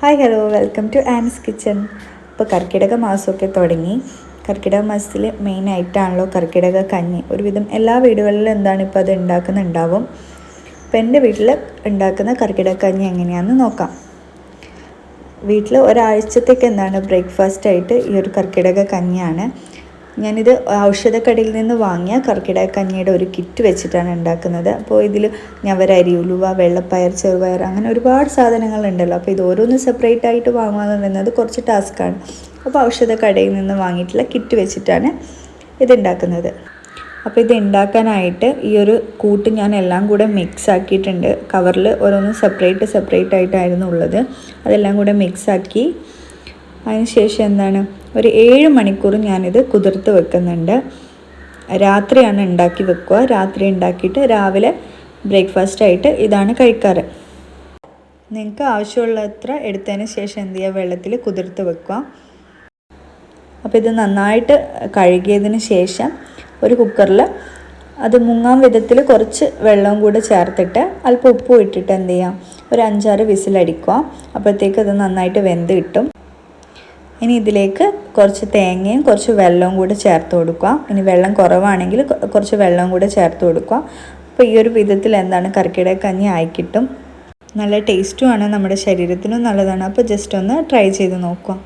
Hi hello welcome to Ann's kitchen. ഇപ്പോൾ കർക്കിടക മാസമൊക്കെ തുടങ്ങി. കർക്കിടക മാസത്തിൽ മെയിനായിട്ടാണല്ലോ കർക്കിടക കഞ്ഞി. ഒരുവിധം എല്ലാ വീടുകളിലും എന്താണ് ഇപ്പോൾ അത് ഉണ്ടാക്കുന്നുണ്ടാവും. അപ്പോൾ എൻ്റെ വീട്ടിൽ ഉണ്ടാക്കുന്ന കർക്കിടക കഞ്ഞി എങ്ങനെയാണെന്ന് നോക്കാം. വീട്ടിൽ ഒരാഴ്ചത്തേക്ക് എന്താണ് ബ്രേക്ക്ഫാസ്റ്റായിട്ട് ഈ ഒരു കർക്കിടക കഞ്ഞിയാണ്. ഞാനിത് ഔഷധക്കടയിൽ നിന്ന് വാങ്ങിയ കർക്കിടക കഞ്ഞിയുടെ ഒരു കിറ്റ് വെച്ചിട്ടാണ് ഉണ്ടാക്കുന്നത്. അപ്പോൾ ഇതിൽ ഞവരരി, ഉലുവ, വെള്ളപ്പയർ, ചെറുപയർ അങ്ങനെ ഒരുപാട് സാധനങ്ങളുണ്ടല്ലോ. അപ്പോൾ ഇത് ഓരോന്ന് സെപ്പറേറ്റ് ആയിട്ട് വാങ്ങുക എന്ന് പറയുന്നത് കുറച്ച് ടാസ്ക്കാണ്. അപ്പോൾ ഔഷധക്കടയിൽ നിന്ന് വാങ്ങിയിട്ടുള്ള കിറ്റ് വെച്ചിട്ടാണ് ഇത് ഉണ്ടാക്കുന്നത്. അപ്പോൾ ഇത് ഉണ്ടാക്കാനായിട്ട് ഈ ഒരു കൂട്ട് ഞാൻ എല്ലാം കൂടെ മിക്സ് ആക്കിയിട്ടുണ്ട്. കവറിൽ ഓരോന്ന് സെപ്പറേറ്റ് ആയിട്ടായിരുന്നു ഉള്ളത്. അതെല്ലാം കൂടെ മിക്സാക്കി അതിനുശേഷം എന്താണ് ഒരു 7 മണിക്കൂർ ഞാനിത് കുതിർത്ത് വെക്കുന്നുണ്ട്. രാത്രിയാണ് ഉണ്ടാക്കി വെക്കുക. രാത്രി ഉണ്ടാക്കിയിട്ട് രാവിലെ ബ്രേക്ക്ഫാസ്റ്റായിട്ട് ഇതാണ് കഴിക്കാറ്. നിങ്ങൾക്ക് ആവശ്യമുള്ളത്ര എടുത്തതിന് ശേഷം എന്ത് ചെയ്യുക, വെള്ളത്തിൽ കുതിർത്ത് വെക്കുക. അപ്പോൾ ഇത് നന്നായിട്ട് കഴുകിയതിന് ശേഷം ഒരു കുക്കറിൽ അത് മുങ്ങാൻ വിധത്തിൽ കുറച്ച് വെള്ളവും കൂടെ ചേർത്തിട്ട് അല്പം ഉപ്പും ഇട്ടിട്ട് എന്ത് ചെയ്യാം, ഒരു 5-6 വിസിലടിക്കുക. അപ്പോഴത്തേക്ക് അത് നന്നായിട്ട് വെന്ത് കിട്ടും. ഇനി ഇതിലേക്ക് കുറച്ച് തേങ്ങയും കുറച്ച് വെള്ളവും കൂടെ ചേർത്ത് കൊടുക്കുക. ഇനി വെള്ളം കുറവാണെങ്കിൽ കുറച്ച് വെള്ളവും കൂടെ ചേർത്ത് കൊടുക്കുക. അപ്പോൾ ഈ ഒരു വിധത്തിൽ എന്താണ് കർക്കിടക കഞ്ഞി ആയിക്കിട്ടും. നല്ല ടേസ്റ്റുമാണ്, നമ്മുടെ ശരീരത്തിനും നല്ലതാണ്. അപ്പോൾ ജസ്റ്റ് ഒന്ന് ട്രൈ ചെയ്ത് നോക്കുക.